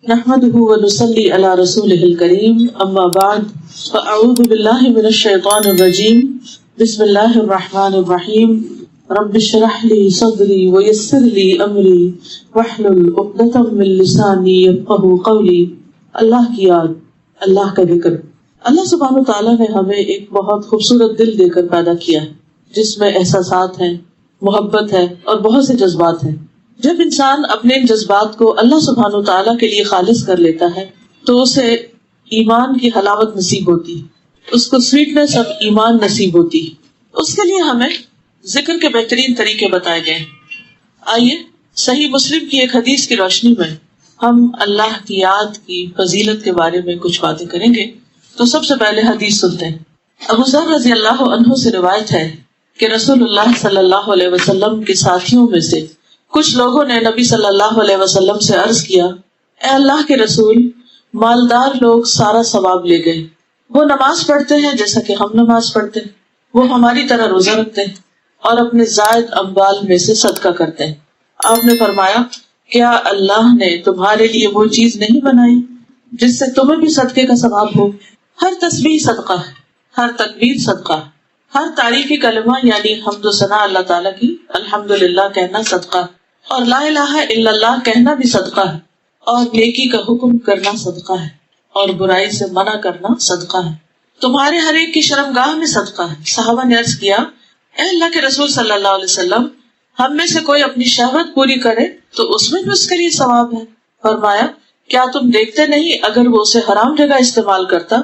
نحمده ونصلي على رسوله الكريم اما بعد فاعوذ بالله من الشيطان الرجيم بسم الله الرحمن الرحيم رب اشرح لي صدري ويسر لي امري واحلل عقدة من لساني يفقهوا قولي. اللہ کی یاد، اللہ کا ذکر. اللہ سبحانہ تعالیٰ نے ہمیں ایک بہت خوبصورت دل دے کر پیدا کیا ہے جس میں احساسات ہیں، محبت ہے اور بہت سے جذبات ہیں. جب انسان اپنے ان جذبات کو اللہ سبحانہ تعالیٰ کے لیے خالص کر لیتا ہے تو اسے ایمان کی حلاوت نصیب ہوتی، اس کو سویٹنس آف ایمان نصیب ہوتی. اس کے لیے ہمیں ذکر کے بہترین طریقے بتائے گئے. آئیے صحیح مسلم کی ایک حدیث کی روشنی میں ہم اللہ کی یاد کی فضیلت کے بارے میں کچھ باتیں کریں گے. تو سب سے پہلے حدیث سنتے ہیں. ابو ذر رضی اللہ عنہ سے روایت ہے کہ رسول اللہ صلی اللہ علیہ وسلم کے ساتھیوں میں سے کچھ لوگوں نے نبی صلی اللہ علیہ وسلم سے عرض کیا، اے اللہ کے رسول، مالدار لوگ سارا ثواب لے گئے. وہ نماز پڑھتے ہیں جیسا کہ ہم نماز پڑھتے ہیں، وہ ہماری طرح روزہ رکھتے ہیں اور اپنے زائد اموال میں سے صدقہ کرتے ہیں. آپ نے فرمایا، کیا اللہ نے تمہارے لیے وہ چیز نہیں بنائی جس سے تمہیں بھی صدقے کا ثواب ہو؟ ہر تسبیح صدقہ ہے، ہر تکبیر صدقہ ہے، ہر تعریفی کلمہ یعنی حمد و ثنا اللہ تعالیٰ کی الحمدللہ کہنا صدقہ ہے، اور لا الہ الا اللہ کہنا بھی صدقہ ہے، اور نیکی کا حکم کرنا صدقہ ہے، اور برائی سے منع کرنا صدقہ ہے. تمہارے ہر ایک کی شرمگاہ میں صدقہ ہے. صحابہ نے عرض کیا، اے اللہ کے رسول صلی اللہ علیہ وسلم، ہم میں سے کوئی اپنی شہوت پوری کرے تو اس میں بھی اس کے لیے ثواب ہے. فرمایا، کیا تم دیکھتے نہیں اگر وہ اسے حرام جگہ استعمال کرتا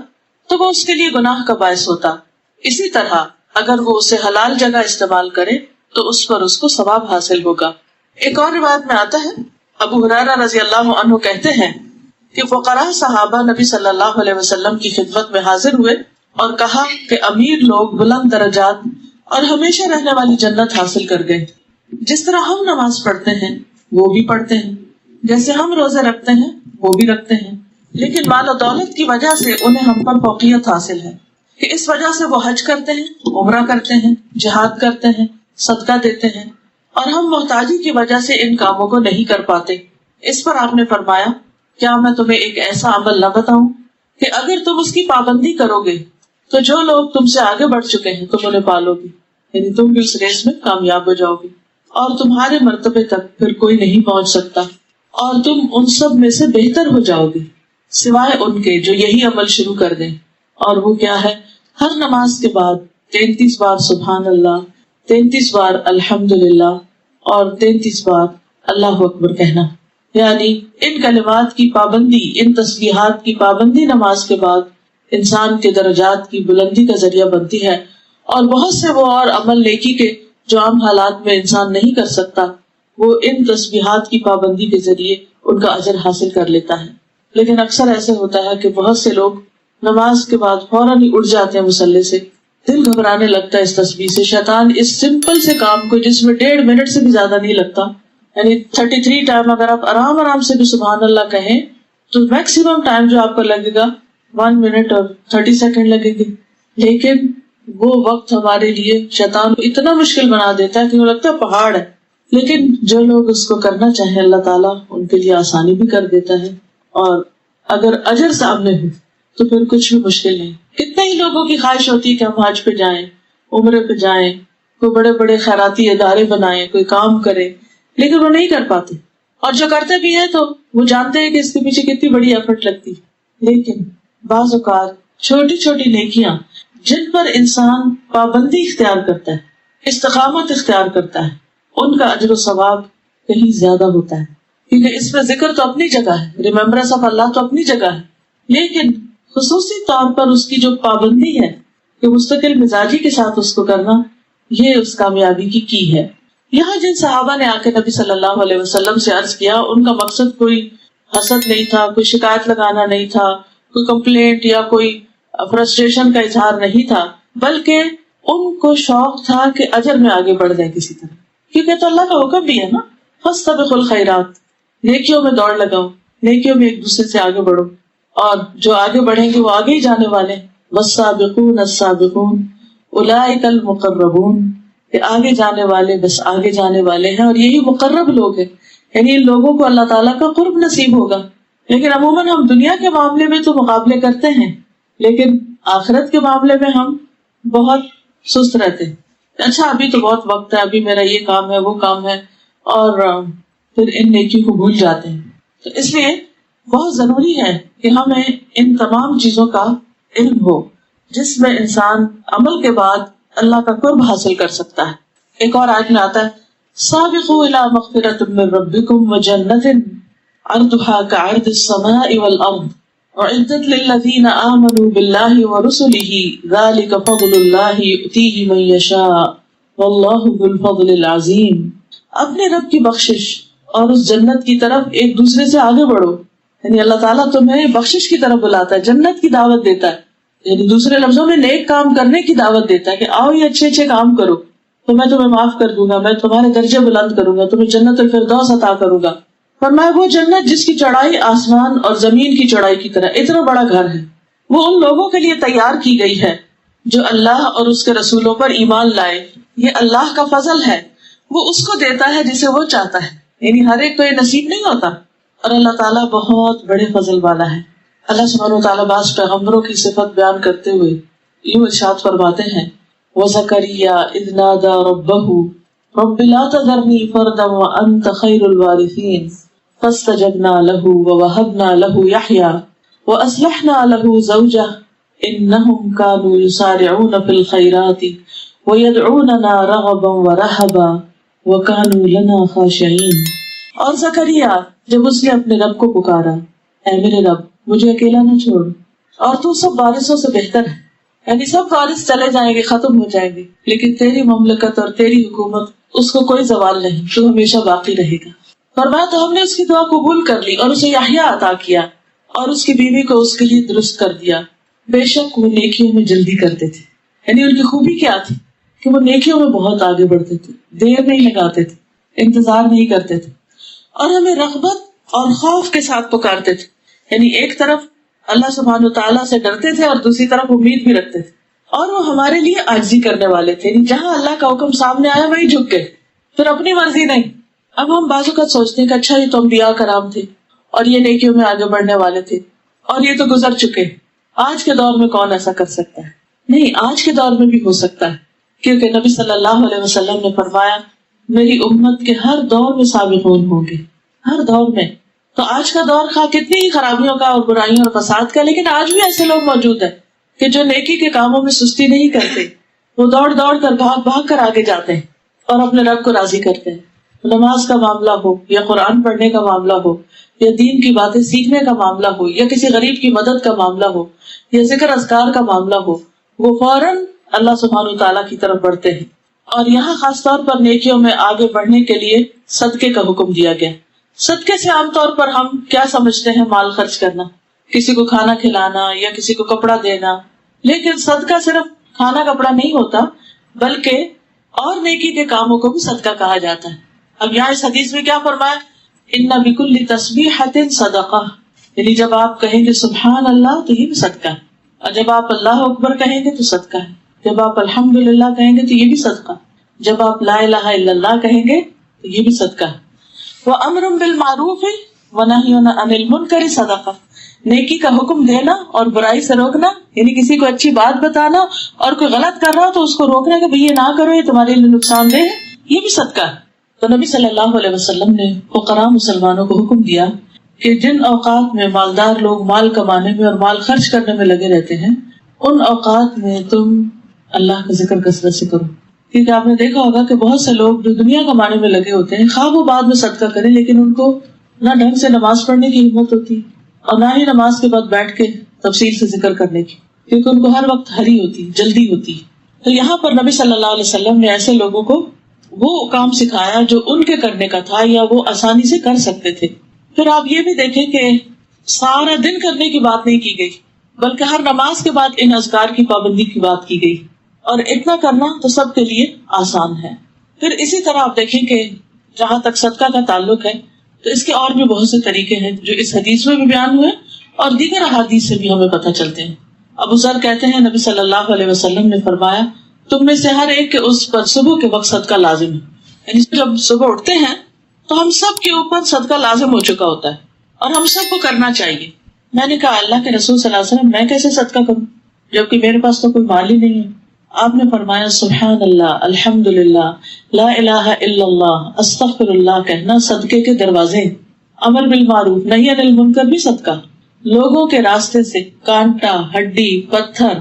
تو وہ اس کے لیے گناہ کا باعث ہوتا، اسی طرح اگر وہ اسے حلال جگہ استعمال کرے تو اس پر اس کو ثواب حاصل ہوگا. ایک اور روایت میں آتا ہے، ابو ہریرہ رضی اللہ عنہ کہتے ہیں کہ فقراء صحابہ نبی صلی اللہ علیہ وسلم کی خدمت میں حاضر ہوئے اور کہا کہ امیر لوگ بلند درجات اور ہمیشہ رہنے والی جنت حاصل کر گئے. جس طرح ہم نماز پڑھتے ہیں وہ بھی پڑھتے ہیں، جیسے ہم روزے رکھتے ہیں وہ بھی رکھتے ہیں، لیکن مال و دولت کی وجہ سے انہیں ہم پر فوقیت حاصل ہے کہ اس وجہ سے وہ حج کرتے ہیں، عمرہ کرتے ہیں، جہاد کرتے ہیں، صدقہ دیتے ہیں، اور ہم محتاجی کی وجہ سے ان کاموں کو نہیں کر پاتے. اس پر آپ نے فرمایا، کیا میں تمہیں ایک ایسا عمل نہ بتاؤں کہ اگر تم اس کی پابندی کرو گے تو جو لوگ تم سے آگے بڑھ چکے ہیں تم انہیں پالو گی، یعنی تم بھی اس ریس میں کامیاب ہو جاؤ گی اور تمہارے مرتبے تک پھر کوئی نہیں پہنچ سکتا، اور تم ان سب میں سے بہتر ہو جاؤ گی سوائے ان کے جو یہی عمل شروع کر دیں. اور وہ کیا ہے؟ ہر نماز کے بعد 33 بار سبحان اللہ، 33 بار الحمدللہ اور 33 بار اللہ اکبر کہنا. یعنی ان کلمات کی پابندی، ان تسبیحات کی پابندی نماز کے بعد انسان کے درجات کی بلندی کا ذریعہ بنتی ہے، اور بہت سے وہ اور عمل نیکی کے جو عام حالات میں انسان نہیں کر سکتا وہ ان تسبیحات کی پابندی کے ذریعے ان کا اجر حاصل کر لیتا ہے. لیکن اکثر ایسے ہوتا ہے کہ بہت سے لوگ نماز کے بعد فوراً ہی اٹھ جاتے ہیں مصلی سے، دل گھبرانے لگتا ہے اس تسبیح سے. شیطان اس سمپل سے کام کو جس میں 1.5 منٹ سے بھی زیادہ نہیں لگتا، یعنی 33 ٹائم اگر آپ آرام سے بھی سبحان اللہ کہیں تو میکسیمم ٹائم جو آپ کو لگے گا 1 منٹ اور 30 سیکنڈ لگے گی. لیکن وہ وقت ہمارے لیے شیطان کو اتنا مشکل بنا دیتا ہے کہ وہ لگتا ہے پہاڑ ہے. لیکن جو لوگ اس کو کرنا چاہیں اللہ تعالیٰ ان کے لیے آسانی بھی کر دیتا ہے، اور اگر اجر سامنے ہو تو پھر کچھ بھی مشکل نہیں. کتنے ہی لوگوں کی خواہش ہوتی ہے کہ ہم حج پہ جائیں، عمرے پہ جائیں، کوئی بڑے بڑے خیراتی ادارے بنائیں، کوئی کام کرے، لیکن وہ نہیں کر پاتے. اور جو کرتے بھی ہیں تو وہ جانتے ہیں کہ اس کے پیچھے کتنی بڑی ایفرٹ لگتی. لیکن بعض اوقات چھوٹی چھوٹی نیکیاں جن پر انسان پابندی اختیار کرتا ہے، استقامت اختیار کرتا ہے، ان کا اجر و ثواب کہیں زیادہ ہوتا ہے. کیونکہ اس میں ذکر تو اپنی جگہ ہے، ریممبرنس آف اللہ تو اپنی جگہ ہے، لیکن خصوصی طور پر اس کی جو پابندی ہے کہ مستقل مزاجی کے ساتھ اس کو کرنا، یہ اس کامیابی کی ہے. یہاں جن صحابہ نے آ کے نبی صلی اللہ علیہ وسلم سے عرض کیا، ان کا مقصد کوئی حسد نہیں تھا، کوئی شکایت لگانا نہیں تھا، کوئی کمپلینٹ یا کوئی فرسٹریشن کا اظہار نہیں تھا، بلکہ ان کو شوق تھا کہ اجر میں آگے بڑھ جائے کسی طرح. کیونکہ تو اللہ کا حکم بھی ہے نا، فاستبقوا الخیرات، نیکیوں میں دوڑ لگاؤ، نیکیوں میں ایک دوسرے سے آگے بڑھو، اور جو آگے بڑھیں گے وہ آگے ہی جانے والے. والسابقون السابقون اولئک المقربون، کہ آگے جانے والے بس آگے جانے والے ہیں، اور یہی مقرب لوگ ہیں، یعنی ان لوگوں کو اللہ تعالیٰ کا قرب نصیب ہوگا. لیکن عموماً ہم دنیا کے معاملے میں تو مقابلے کرتے ہیں، لیکن آخرت کے معاملے میں ہم بہت سست رہتے ہیں. اچھا ابھی تو بہت وقت ہے، ابھی میرا یہ کام ہے وہ کام ہے، اور پھر ان نیکیوں کو بھول جاتے ہیں. تو اس لیے بہت ضروری ہے کہ ہمیں ان تمام چیزوں کا علم ہو جس میں انسان عمل کے بعد اللہ کا قرب حاصل کر سکتا ہے. ایک اور آیت میں آتا ہے سابقوا الی مغفرۃ من ربکم وجنۃ عرضها كعرض السماء والارض اعدت للذین آمنوا باللہ ورسلہ ذلک فضل اللہ یؤتیہ من یشاء واللہ ذو الفضل العظیم. اپنے رب کی بخشش اور اس جنت کی طرف ایک دوسرے سے آگے بڑھو. یعنی اللہ تعالیٰ تمہیں بخشش کی طرف بلاتا ہے، جنت کی دعوت دیتا ہے، یعنی دوسرے لفظوں میں نیک کام کرنے کی دعوت دیتا ہے کہ آؤ یہ اچھے اچھے کام کرو تو میں تمہیں معاف کر دوں گا، میں تمہارے درجے بلند کروں گا، تمہیں جنت الفردوس عطا کروں گا. فرمایا وہ جنت جس کی چوڑائی آسمان اور زمین کی چوڑائی کی طرح اتنا بڑا گھر ہے، وہ ان لوگوں کے لیے تیار کی گئی ہے جو اللہ اور اس کے رسولوں پر ایمان لائے. یہ اللہ کا فضل ہے، وہ اس کو دیتا ہے جسے وہ چاہتا ہے، یعنی ہر ایک کو یہ نصیب نہیں ہوتا، اور اللہ تعالیٰ بہت بڑے فضل والا ہے. اللہ سبحانہ وتعالیٰ بعض پیغمبروں کی صفت بیان کرتے ہوئے یوں ارشاد فرماتے ہیں وَزَكَرِيَّا إِذْ نَادَى رَبَّهُ رَبِّ لَا تَذَرْنِي فَرْدًا وَأَنْتَ خَيْرُ الْوَارِثِينَ فَاسْتَجَبْنَا لَهُ وَوَهَبْنَا لَهُ يَحْيَىٰ وَأَصْلَحْنَا لَهُ زَوْجَهُ إِنَّهُمْ كَانُوا يُسَارِعُونَ فِي الْخَيْرَاتِ وَيَدْعُونَنَا رَغَبًا وَرَهَبًا وَكَانُوا لَنَا خَاشِعِينَ. اور زکریا جب اس نے اپنے رب کو پکارا، اے میرے رب مجھے اکیلا نہ چھوڑ، اور تو سب وارثوں سے بہتر ہے، یعنی سب وارث چلے جائیں گے، ختم ہو جائیں گے، لیکن تیری مملکت اور تیری حکومت اس کو کوئی زوال نہیں، تو ہمیشہ باقی رہے گا. فرمایا تو ہم نے اس کی دعا قبول کر لی اور اسے یحییٰ عطا کیا اور اس کی بیوی کو اس کے لیے درست کر دیا. بے شک وہ نیکیوں میں جلدی کرتے تھے. یعنی ان کی خوبی کیا تھی کہ وہ نیکیوں میں بہت آگے بڑھتے تھے، دیر نہیں لگاتے تھے، انتظار نہیں کرتے تھے، اور ہمیں رغبت اور خوف کے ساتھ پکارتے تھے. یعنی ایک طرف اللہ سبحانہ تعالیٰ سے ڈرتے تھے اور دوسری طرف امید بھی رکھتے تھے، اور وہ ہمارے لیے عاجزی کرنے والے تھے. یعنی جہاں اللہ کا حکم سامنے آیا وہی جھک گئے، پھر اپنی مرضی نہیں. اب ہم بعض اوقات سوچتے ہیں کہ اچھا یہ تو انبیاء کرام تھے اور یہ نیکیوں میں آگے بڑھنے والے تھے اور یہ تو گزر چکے، آج کے دور میں کون ایسا کر سکتا ہے؟ نہیں، آج کے دور میں بھی ہو سکتا ہے، کیونکہ نبی صلی اللہ علیہ وسلم نے فرمایا میری امت کے ہر دور میں سابقون ہوں گے، ہر دور میں. تو آج کا دور خواہ کتنی ہی خرابیوں کا اور برائیوں اور فساد کا، لیکن آج بھی ایسے لوگ موجود ہیں کہ جو نیکی کے کاموں میں سستی نہیں کرتے، وہ دوڑ دوڑ کر بھاگ بھاگ کر آگے جاتے ہیں اور اپنے رب کو راضی کرتے ہیں. نماز کا معاملہ ہو یا قرآن پڑھنے کا معاملہ ہو یا دین کی باتیں سیکھنے کا معاملہ ہو یا کسی غریب کی مدد کا معاملہ ہو یا ذکر اذکار کا معاملہ ہو، وہ فوراً اللہ سبحانہ تعالیٰ کی طرف بڑھتے ہیں. اور یہاں خاص طور پر نیکیوں میں آگے بڑھنے کے لیے صدقے کا حکم دیا گیا. صدقے سے عام طور پر ہم کیا سمجھتے ہیں؟ مال خرچ کرنا، کسی کو کھانا کھلانا یا کسی کو کپڑا دینا. لیکن صدقہ صرف کھانا کپڑا نہیں ہوتا، بلکہ اور نیکی کے کاموں کو بھی صدقہ کہا جاتا ہے. اب یہاں اس حدیث میں کیا فرمایا؟ ان بکل تسبیحۃ صدقہ، یعنی جب آپ کہیں گے سبحان اللہ تو یہ بھی صدقہ ہے، اور جب آپ اللہ اکبر کہیں گے تو صدقہ ہے، جب آپ الحمدللہ کہیں گے تو یہ بھی صدقہ، جب آپ لا الہ الا اللہ کہیں گے تو یہ بھی صدقہ ہے. وَأَمْرٌ بِالْمَعْرُوفِ وَنَهْيٌ عَنِ الْمُنْكَرِ صدقہ، نیکی کا حکم دینا اور برائی سے روکنا، یعنی کسی کو اچھی بات بتانا اور کوئی غلط کر رہا ہو تو اس کو روکنا کہ بھئی یہ نہ کرو، یہ تمہارے لیے نقصان دہ ہے، یہ بھی صدقہ ہے. تو نبی صلی اللہ علیہ وسلم نے فقراء مسلمانوں کو حکم دیا کہ جن اوقات میں مالدار لوگ مال کمانے میں اور مال خرچ کرنے میں لگے رہتے ہیں، ان اوقات میں تم اللہ کا ذکر کثرت سے کرو. کیونکہ آپ نے دیکھا ہوگا کہ بہت سے لوگ جو دنیا کمانے میں لگے ہوتے ہیں، خواہ وہ بعد میں صدقہ کریں، لیکن ان کو نہ ڈھنگ سے نماز پڑھنے کی ہمت ہوتی اور نہ ہی نماز کے بعد بیٹھ کے تفصیل سے ذکر کرنے کی، کیونکہ ان کو ہر وقت ہری ہوتی، جلدی ہوتی. تو یہاں پر نبی صلی اللہ علیہ وسلم نے ایسے لوگوں کو وہ کام سکھایا جو ان کے کرنے کا تھا یا وہ آسانی سے کر سکتے تھے. پھر آپ یہ بھی دیکھیں کہ سارا دن کرنے کی بات نہیں کی گئی، بلکہ ہر نماز کے بعد ان اذکار کی پابندی کی بات کی گئی، اور اتنا کرنا تو سب کے لیے آسان ہے. پھر اسی طرح آپ دیکھیں کہ جہاں تک صدقہ کا تعلق ہے تو اس کے اور بھی بہت سے طریقے ہیں جو اس حدیث میں بھی بیان ہوئے اور دیگر احادیث سے بھی ہمیں پتہ چلتے ہیں. ابو ذر کہتے ہیں نبی صلی اللہ علیہ وسلم نے فرمایا تم میں سے ہر ایک کے اس پر صبح کے وقت صدقہ لازم ہے. یعنی جب صبح اٹھتے ہیں تو ہم سب کے اوپر صدقہ لازم ہو چکا ہوتا ہے، اور ہم سب کو کرنا چاہیے. میں نے کہا اللہ کے رسول صلی اللہ علیہ وسلم میں کیسے صدقہ کروں جبکہ میرے پاس تو کوئی مال ہی نہیں ہے. آپ نے فرمایا سبحان اللہ, الحمدللہ, لا الہ الا اللہ, استغفر اللہ کہنا صدقے کے دروازے. امر بالمعروف نہی عن المنکر بھی صدقہ. لوگوں کے راستے سے کانٹا, ہڈی, پتھر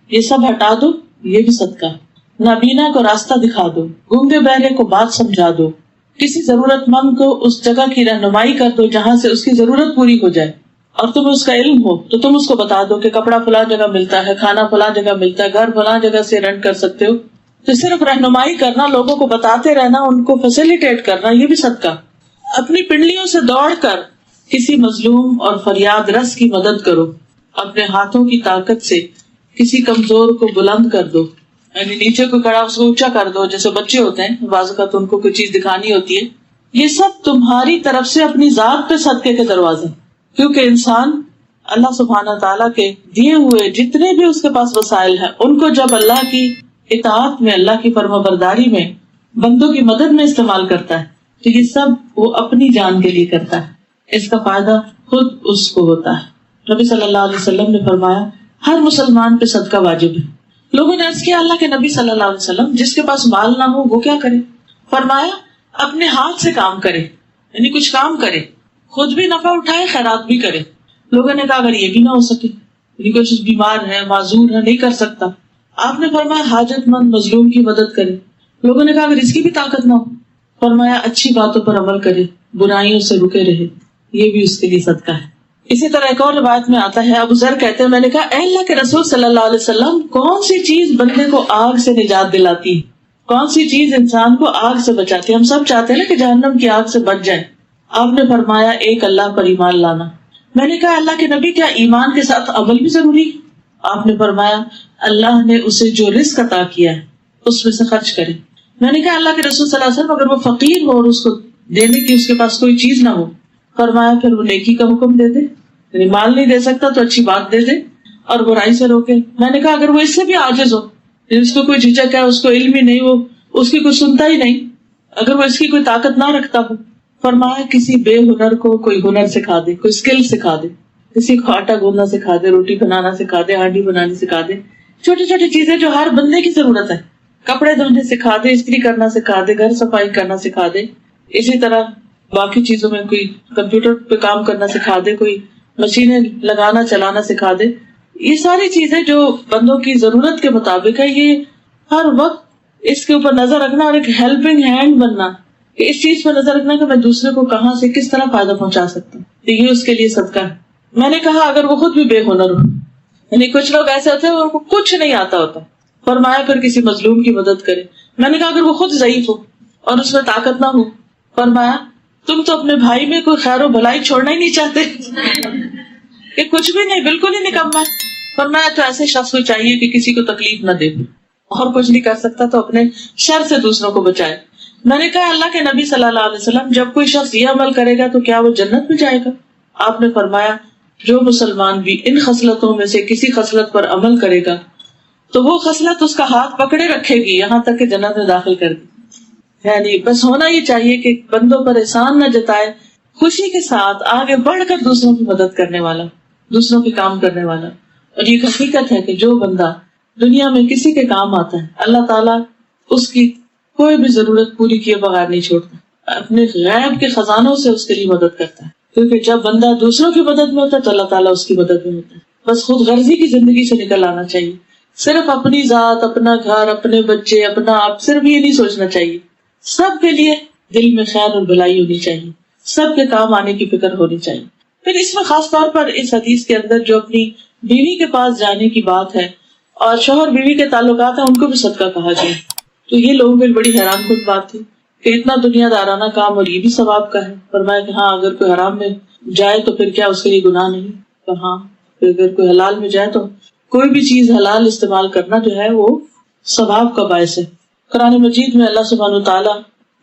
یہ سب ہٹا دو, یہ بھی صدقہ. نابینا کو راستہ دکھا دو, گونگے بہرے کو بات سمجھا دو, کسی ضرورت مند کو اس جگہ کی رہنمائی کر دو جہاں سے اس کی ضرورت پوری ہو جائے, اور تمہیں اس کا علم ہو تو تم اس کو بتا دو کہ کپڑا فلاں جگہ ملتا ہے, کھانا فلاں جگہ ملتا ہے, گھر فلاں جگہ سے رینٹ کر سکتے ہو. تو صرف رہنمائی کرنا, لوگوں کو بتاتے رہنا, ان کو فیسیلیٹیٹ کرنا, یہ بھی صدقہ. اپنی پنڈلیوں سے دوڑ کر کسی مظلوم اور فریاد رس کی مدد کرو. اپنے ہاتھوں کی طاقت سے کسی کمزور کو بلند کر دو, یعنی نیچے کو کڑا اس کو اونچا کر دو. جیسے بچے ہوتے ہیں بعض اوقات ان کو کوئی چیز دکھانی ہوتی ہے. یہ سب تمہاری طرف سے اپنی ذات پہ صدقے کے دروازے, کیونکہ انسان اللہ سبحانہ تعالیٰ کے دیے ہوئے جتنے بھی اس کے پاس وسائل ہیں ان کو جب اللہ کی اطاعت میں, اللہ کی فرما برداری میں, بندوں کی مدد میں استعمال کرتا ہے تو یہ سب وہ اپنی جان کے لیے کرتا ہے, اس کا فائدہ خود اس کو ہوتا ہے. نبی صلی اللہ علیہ وسلم نے فرمایا ہر مسلمان پہ صدقہ واجب ہے. لوگوں نے عرض کیا اللہ کے نبی صلی اللہ علیہ وسلم جس کے پاس مال نہ ہو وہ کیا کرے؟ فرمایا اپنے ہاتھ سے کام کرے, یعنی کچھ کام کرے, خود بھی نفع اٹھائے, خیرات بھی کرے. لوگوں نے کہا اگر یہ بھی نہ ہو سکے, یعنی کوئی بیمار ہے, معذور ہے, نہیں کر سکتا, آپ نے فرمایا حاجت مند مظلوم کی مدد کرے. لوگوں نے کہا اگر اس کی بھی طاقت نہ ہو, فرمایا اچھی باتوں پر عمل کرے, برائیوں سے رکے رہے, یہ بھی اس کے لیے صدقہ ہے. اسی طرح ایک اور روایت میں آتا ہے, ابو ذر کہتے ہیں میں نے کہا اے اللہ کے رسول صلی اللہ علیہ وسلم کون سی چیز بندے کو آگ سے نجات دلاتی ہے, کون سی چیز انسان کو آگ سے بچاتی ہے؟ ہم سب چاہتے ہیں نا کہ جہنم کی آگ سے بچ جائے. آپ نے فرمایا ایک اللہ پر ایمان لانا. میں نے کہا اللہ کے نبی کیا ایمان کے ساتھ عمل بھی ضروری؟ آپ نے فرمایا اللہ نے اسے جو رزق عطا کیا ہے اس میں سے خرچ کرے. میں نے کہا اللہ کے رسول صلی اللہ علیہ وسلم اگر وہ فقیر ہو اور اس کو دینے کی اس کے پاس کوئی چیز نہ ہو, فرمایا پھر وہ نیکی کا حکم دے دے, یعنی مال نہیں دے سکتا تو اچھی بات دے دے اور برائی سے روکے. میں نے کہا اگر وہ اس سے بھی عاجز ہو, جس کو کوئی جھجک ہے, اس کو علم ہی نہیں, وہ اس کی کوئی سنتا ہی نہیں, اگر وہ اس کی کوئی طاقت نہ رکھتا ہو, فرمایا کسی بے ہنر کو کوئی ہنر سکھا دے, کوئی اسکل سکھا دے, کسی کو آٹا گوندنا سکھا دے, روٹی بنانا سکھا دے, ہانڈی بنانی سکھا دے, چھوٹی چھوٹی چیزیں جو ہر بندے کی ضرورت ہے, کپڑے دھونے سکھا دے, استری کرنا سکھا دے, گھر صفائی کرنا سکھا دے. اسی طرح باقی چیزوں میں کوئی کمپیوٹر پہ کام کرنا سکھا دے, کوئی مشینیں لگانا چلانا سکھا دے. یہ ساری چیزیں جو بندوں کی ضرورت کے مطابق ہے, یہ ہر وقت اس کے اوپر نظر رکھنا اور ایک ہیلپنگ ہینڈ بننا, کہ اس چیز پر نظر رکھنا کہ میں دوسرے کو کہاں سے کس طرح فائدہ پہنچا سکتا ہوں, تو یہ اس کے لیے صدقہ ہے. میں نے کہا اگر وہ خود بھی بے ہنر ہو, یعنی کچھ لوگ ایسے ہوتے ہیں ان کو کچھ نہیں آتا ہوتا, فرمایا پھر کسی مظلوم کی مدد کرے. میں نے کہا اگر وہ خود ضعیف ہو اور اس میں طاقت نہ ہو, فرمایا تم تو اپنے بھائی میں کوئی خیر و بھلائی چھوڑنا ہی نہیں چاہتے کہ کچھ بھی نہیں, بالکل ہی نکما ہے. فرمایا تو ایسے شخص کو چاہیے کہ کسی کو تکلیف نہ دے, اور کچھ نہیں کر سکتا تو اپنے شر سے دوسروں کو بچائے. میں نے کہا اللہ کے نبی صلی اللہ علیہ وسلم جب کوئی شخص یہ عمل کرے گا تو کیا وہ جنت میں جائے گا؟ آپ نے فرمایا جو مسلمان بھی ان خصلتوں میں سے کسی خصلت پر عمل کرے گا تو وہ خصلت اس کا ہاتھ پکڑے رکھے گی یہاں تک کہ جنت میں داخل کر دی. یعنی بس ہونا یہ چاہیے کہ بندوں پر احسان نہ جتائے, خوشی کے ساتھ آگے بڑھ کر دوسروں کی مدد کرنے والا, دوسروں کے کام کرنے والا. اور یہ حقیقت ہے کہ جو بندہ دنیا میں کسی کے کام آتا ہے اللہ تعالیٰ اس کی کوئی بھی ضرورت پوری کیے بغیر نہیں چھوڑتا, اپنے غیب کے خزانوں سے اس کے لیے مدد کرتا ہے. کیونکہ جب بندہ دوسروں کی مدد میں ہوتا ہے تو اللہ تعالیٰ اس کی مدد میں ہوتا ہے. بس خود غرضی کی زندگی سے نکل آنا چاہیے, صرف اپنی ذات, اپنا گھر, اپنے بچے, اپنا آپ, صرف یہ نہیں سوچنا چاہیے. سب کے لیے دل میں خیر اور بھلائی ہونی چاہیے, سب کے کام آنے کی فکر ہونی چاہیے. پھر اس میں خاص طور پر اس حدیث کے اندر جو اپنی بیوی کے پاس جانے کی بات ہے اور شوہر بیوی کے تعلقات ہیں ان کو بھی صدقہ کہا جائے, تو یہ لوگوں کو بڑی حیران کن بات تھی کہ اتنا دنیا دارانہ کام اور یہ بھی ثواب کا ہے. فرمایا کہ ہاں اگر کوئی حرام میں جائے تو پھر کیا اس کے لیے گناہ نہیں, تو ہاں اگر کوئی حلال میں جائے تو کوئی بھی چیز حلال استعمال کرنا جو ہے وہ ثواب کا باعث ہے. قرآن مجید میں اللہ سبحانہ وتعالیٰ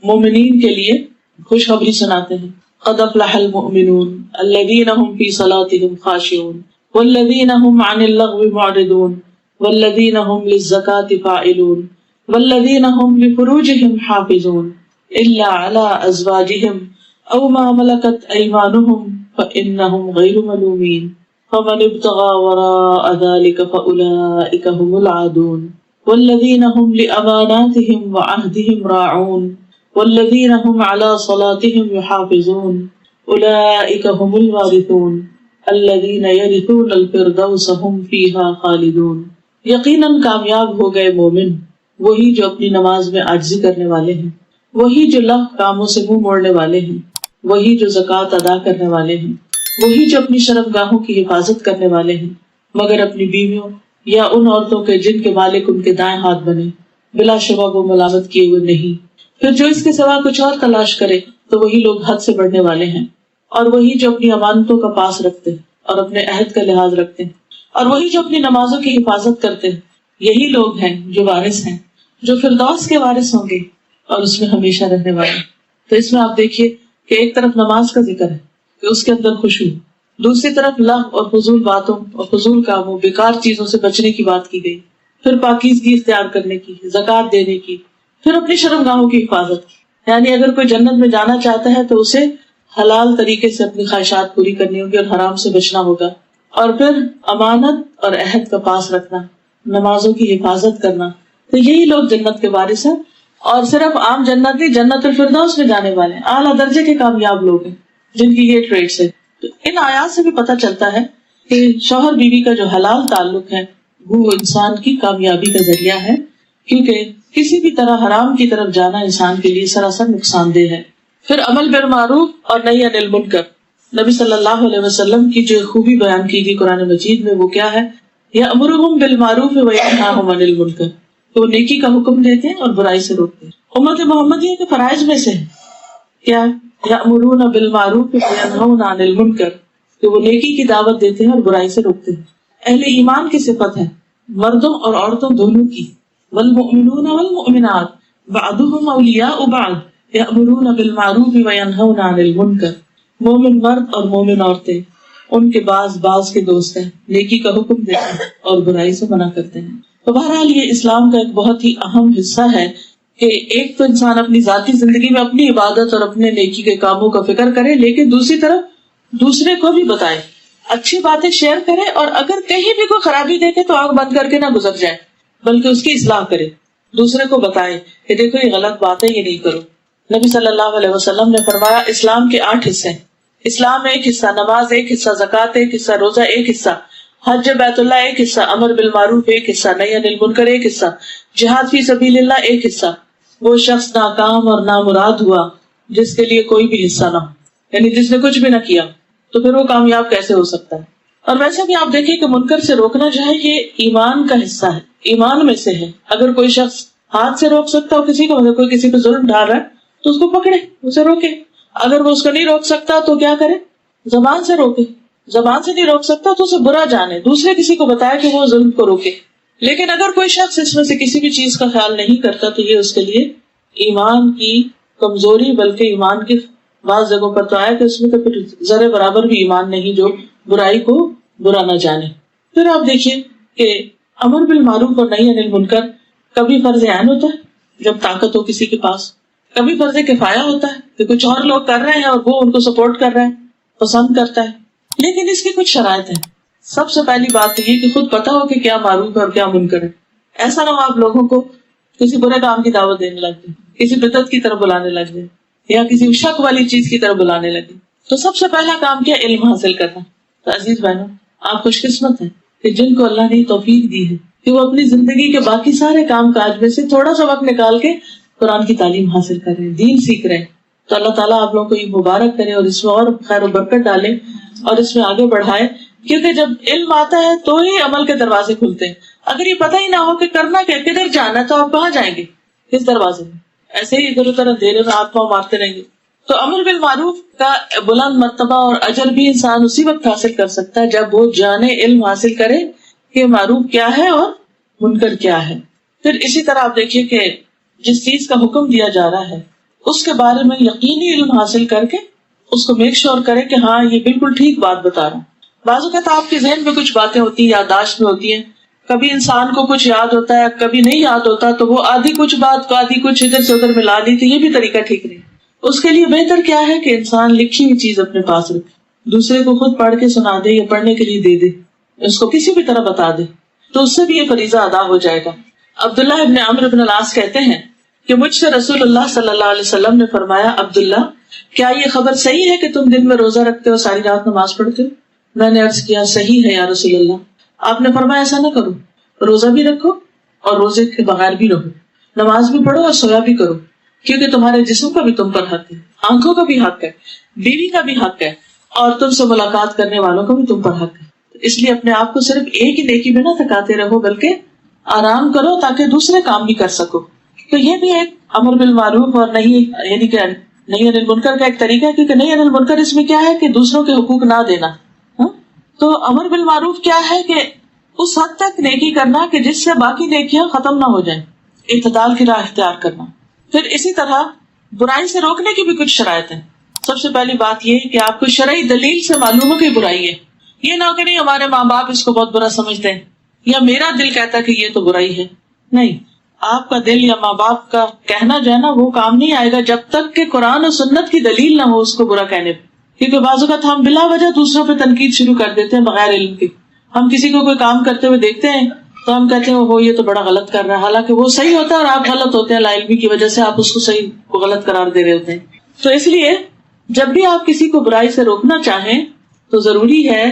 مومنین کے لیے خوشخبری سناتے ہیں, قد افلح المؤمنون الذین هم فی صلاتهم خاشعون والذین هم عن اللغو معرضون والذین هم للزکاة فاعلون والذین هم لفروجهم حافظون الا علی ازواجهم او ما ملکت ایمانهم فإنهم غير ملومين فمن ابتغى وراء ذلك فأولئك هم العادون والذين هم لأماناتهم وعهدهم راعون والذين هم على صلاتهم يحافظون أولئك هم الوارثون الذين يرثون الفردوس هم فيها خالدون. یقیناً کامیاب ہو گئے مومن وہی جو اپنی نماز میں عاجزی کرنے والے ہیں، وہی جو لاح کاموں سے منہ موڑنے والے ہیں، وہی جو زکوٰۃ ادا کرنے والے ہیں، وہی جو اپنی شرمگاہوں کی حفاظت کرنے والے ہیں، مگر اپنی بیویوں یا ان عورتوں کے جن کے مالک ان کے دائیں ہاتھ بنے، بلا شبہ وہ ملامت کیے ہوئے نہیں. پھر جو اس کے سوا کچھ اور تلاش کرے تو وہی لوگ حد سے بڑھنے والے ہیں، اور وہی جو اپنی امانتوں کا پاس رکھتے ہیں اور اپنے عہد کا لحاظ رکھتے ہیں، اور وہی جو اپنی نمازوں کی حفاظت کرتے ہیں، یہی لوگ ہیں جو وارث ہیں، جو فردوس کے وارث ہوں گے اور اس میں ہمیشہ رہنے والے. تو اس میں آپ دیکھیے کہ ایک طرف نماز کا ذکر ہے کہ اس کے اندر خشوع، دوسری طرف لغو اور فضول باتوں اور فضول کاموں، بیکار چیزوں سے بچنے کی بات کی گئی، پھر پاکیزگی اختیار کرنے کی، زکوٰۃ دینے کی، پھر اپنی شرمگاہوں کی حفاظت. یعنی اگر کوئی جنت میں جانا چاہتا ہے تو اسے حلال طریقے سے اپنی خواہشات پوری کرنی ہوگی اور حرام سے بچنا ہوگا. اور پھر امانت اور عہد کا پاس رکھنا، نمازوں کی حفاظت کرنا. تو یہی لوگ جنت کے وارث ہیں، اور صرف عام جنت نہیں، جنت الفردوس میں جانے والے ہیں، اعلیٰ درجے کے کامیاب لوگ ہیں جن کی یہ ٹریٹس ہے. تو ان آیات سے بھی پتہ چلتا ہے کہ شوہر بیوی کا جو حلال تعلق ہے وہ انسان کی کامیابی کا ذریعہ ہے، کیونکہ کسی بھی طرح حرام کی طرف جانا انسان کے لیے سراسر نقصان دہ ہے. پھر عمل بالمعروف اور نہی عن المنکر. نبی صلی اللہ علیہ وسلم کی جو خوبی بیان کی گئی قرآن مجید میں وہ کیا ہے؟ یأمرہم بالمعروف وینہاہم عن المنکر. تو وہ نیکی کا حکم دیتے ہیں اور برائی سے روکتے ہیں. امت محمدیہ کے فرائض میں سے ہے کیا؟ یأمرون بالمعروف وینہون عن المنکر، کہ وہ نیکی کی دعوت دیتے ہیں اور برائی سے روکتے ہیں. اہل ایمان کی صفت ہے مردوں اور عورتوں دونوں کی. والمؤمنون والمؤمنات بعضهم اولیاء بعض یأمرون بالمعروف وینہون عن المنکر. مومن مرد اور مومن عورتیں ان کے بعض کے دوست ہیں، نیکی کا حکم دیتے ہیں اور برائی سے منع کرتے ہیں. تو بہرحال یہ اسلام کا ایک بہت ہی اہم حصہ ہے کہ ایک تو انسان اپنی ذاتی زندگی میں اپنی عبادت اور اپنے نیکی کے کاموں کا فکر کرے، لیکن دوسری طرف دوسرے کو بھی بتائے، اچھی باتیں شیئر کرے، اور اگر کہیں بھی کوئی خرابی دیکھے تو آنکھ بند کر کے نہ گزر جائے بلکہ اس کی اصلاح کرے، دوسرے کو بتائے کہ دیکھو یہ غلط بات ہے، یہ نہیں کرو. نبی صلی اللہ علیہ وسلم نے فرمایا اسلام کے 8 حصے ہیں. اسلام ایک حصہ، نماز ایک حصہ، زکوٰۃ ایک حصہ، روزہ ایک حصہ، حج بیت اللہ ایک حصہ، امر بالمعروف ایک حصہ، نہی عن المنکر ایک حصہ، جہاد فی سبیل اللہ ایک حصہ. وہ شخص ناکام اور نامراد ہوا جس کے لیے کوئی بھی حصہ نہ ہو، یعنی جس نے کچھ بھی نہ کیا، تو پھر وہ کامیاب کیسے ہو سکتا ہے؟ اور ویسے بھی آپ دیکھیں کہ منکر سے روکنا جو ہے یہ ایمان کا حصہ ہے، ایمان میں سے ہے. اگر کوئی شخص ہاتھ سے روک سکتا ہو کسی کو، مطلب کوئی کسی پہ ظلم ڈال رہا ہے تو اس کو پکڑے، اسے روکے. اگر وہ اس کو نہیں روک سکتا تو کیا کرے؟ زبان سے روکے. زبان سے نہیں روک سکتا تو اسے برا جانے، دوسرے کسی کو بتایا کہ وہ ظلم کو روکے. لیکن اگر کوئی شخص اس میں سے کسی بھی چیز کا خیال نہیں کرتا تو یہ اس کے لیے ایمان کی کمزوری، بلکہ ایمان کی بعض جگہوں پر تو آیا کہ اس میں تو پھر ذرے برابر بھی ایمان نہیں جو برائی کو برا نہ جانے. پھر آپ دیکھیے کہ امر بالمعروف اور نہی عن المنکر کبھی فرض عین ہوتا ہے جب طاقت ہو کسی کے پاس، کبھی فرض کفایہ ہوتا ہے کہ کچھ اور لوگ کر رہے ہیں اور وہ ان کو سپورٹ کر رہے ہیں، پسند کرتا ہے. لیکن اس کی کچھ شرائط ہیں. سب سے پہلی بات یہ کہ خود پتا ہو کہ کیا معروف ہے اور کیا منکر ہے. ایسا نہ ہو آپ لوگوں کو کسی برے کام کی دعوت دینے لگ جائیں، کسی بدعت کی طرف بلانے لگ جائیں، یا کسی شک والی چیز کی طرف بلانے لگے. تو سب سے پہلا کام کیا؟ علم حاصل کرنا. تو عزیز بہنوں، آپ خوش قسمت ہیں کہ جن کو اللہ نے توفیق دی ہے کہ وہ اپنی زندگی کے باقی سارے کام کاج میں سے تھوڑا سا وقت نکال کے قرآن کی تعلیم حاصل کر رہے ہیں، دین سیکھ رہے ہیں. تو اللہ تعالیٰ آپ لوگوں کو یہ مبارک کرے اور اس میں اور خیر و برکت ڈالے اور اس میں آگے بڑھائے. کیونکہ جب علم آتا ہے تو ہی عمل کے دروازے کھلتے ہیں. اگر یہ پتہ ہی نہ ہو کہ کرنا کیا، کدھر جانا، تو آپ کہاں جائیں گے؟ کس دروازے میں؟ ایسے ہی ادھر ادھر اندھیرے میں ہاتھ پاؤں مارتے رہیں گے. تو امر بالمعروف کا بلند مرتبہ اور اجر بھی انسان اسی وقت حاصل کر سکتا ہے جب وہ جانے، علم حاصل کرے کہ معروف کیا ہے اور منکر کیا ہے. پھر اسی طرح آپ دیکھیے کہ جس چیز کا حکم دیا جا رہا ہے اس کے بارے میں یقینی علم حاصل کر کے اس کو میک شور کرے کہ ہاں یہ بالکل ٹھیک بات بتا رہا ہوں. بعض اوقات آپ کے ذہن میں کچھ باتیں ہوتی ہیں، یادداشت میں ہوتی ہیں، کبھی انسان کو کچھ یاد ہوتا ہے کبھی نہیں یاد ہوتا، تو وہ آدھی کچھ بات کو آدھی کچھ ادھر سے ادھر ملا لی، تو یہ بھی طریقہ ٹھیک نہیں. اس کے لیے بہتر کیا ہے کہ انسان لکھی ہوئی چیز اپنے پاس رکھے. دوسرے کو خود پڑھ کے سنا دے یا پڑھنے کے لیے دے دے، اس کو کسی بھی طرح بتا دے، تو اس سے بھی یہ فریضہ ادا ہو جائے گا۔ عبداللہ ابن عمرو بن العاص کہتے ہیں کہ مجھ سے رسول اللہ صلی اللہ علیہ وسلم نے فرمایا، عبداللہ کیا یہ خبر صحیح ہے کہ تم دن میں روزہ رکھتے ہو، ساری رات نماز پڑھتے ہو؟ میں نے عرض کیا صحیح ہے یا رسول اللہ۔ آپ نے فرمایا ایسا نہ کرو، روزہ بھی رکھو اور روزے کے بغیر بھی رہو، نماز بھی پڑھو اور سویا بھی کرو، کیونکہ تمہارے جسم کا بھی تم پر حق ہے، آنکھوں کا بھی حق ہے، بیوی کا بھی حق ہے، اور تم سے ملاقات کرنے والوں کا بھی تم پر حق ہے۔ اس لیے اپنے آپ کو صرف ایک ہی نیکی میں نہ تھکاتے رہو، بلکہ آرام کرو تاکہ دوسرے کام بھی کر سکو۔ تو یہ بھی ایک امر بالمعروف اور نہیں، یعنی کہ نہیں عن المنکر کا ایک طریقہ ہے، کیونکہ نہیں عن المنکر اس میں کیا ہے کہ دوسروں کے حقوق نہ دینا۔ تو امر بالمعروف کیا ہے کہ اس حد تک نیکی کرنا کہ جس سے باقی نیکیاں ختم نہ ہو جائیں، اعتدال کی راہ اختیار کرنا۔ پھر اسی طرح برائی سے روکنے کی بھی کچھ شرائط ہیں۔ سب سے پہلی بات یہ کہ آپ کو شرعی دلیل سے معلوم ہو کہ برائی ہے، یہ نہ کہ نہیں ہمارے ماں باپ اس کو بہت برا سمجھتے ہیں یا میرا دل کہتا ہے کہ یہ تو برائی ہے۔ نہیں، آپ کا دل یا ماں باپ کا کہنا جو ہے نا وہ کام نہیں آئے گا جب تک کہ قرآن اور سنت کی دلیل نہ ہو اس کو برا کہنے پہ، کیونکہ بعض اوقات ہم بلا وجہ دوسروں پہ تنقید شروع کر دیتے ہیں بغیر علم کے۔ ہم کسی کو کوئی کام کرتے ہوئے دیکھتے ہیں تو ہم کہتے ہیں وہ یہ تو بڑا غلط کر رہا ہے، حالانکہ وہ صحیح ہوتا ہے اور آپ غلط ہوتے ہیں، لا علمی کی وجہ سے آپ اس کو صحیح کو غلط قرار دے رہے ہوتے ہیں۔ تو اس لیے جب بھی آپ کسی کو برائی سے روکنا چاہیں تو ضروری ہے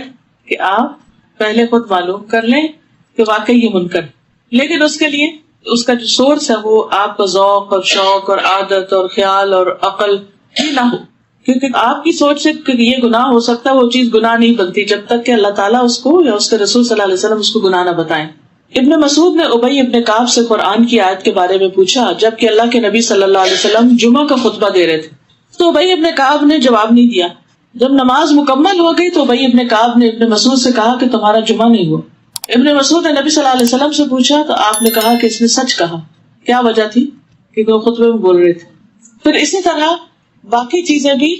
کہ آپ پہلے خود معلوم کر لیں کہ واقعی یہ منکر، لیکن اس کے لیے اس کا جو سورس ہے وہ آپ کا ذوق اور شوق اور عادت اور خیال اور عقل ہی نہ ہو، کیونکہ آپ کی سوچ سے کہ یہ گناہ ہو سکتا ہے وہ چیز گناہ نہیں بنتی جب تک کہ اللہ تعالیٰ اس کو یا اس کے رسول صلی اللہ علیہ وسلم اس کو گناہ نہ بتائیں۔ ابن مسعود نے ابی ابن کعب سے قرآن کی آیت کے بارے میں پوچھا جبکہ اللہ کے نبی صلی اللہ علیہ وسلم جمعہ کا خطبہ دے رہے تھے، تو ابی ابن کعب نے جواب نہیں دیا۔ جب نماز مکمل ہو گئی تو ابی ابن کعب نے ابن مسعود سے کہا کہ تمہارا جمعہ نہیں ہوا۔ ابن مسعود نے نبی صلی اللہ علیہ وسلم سے پوچھا تو آپ نے کہا کہ اس نے سچ کہا۔ کیا وجہ تھی؟ کیونکہ وہ خطبے میں بول رہے تھے۔ پھر اسی طرح باقی چیزیں بھی،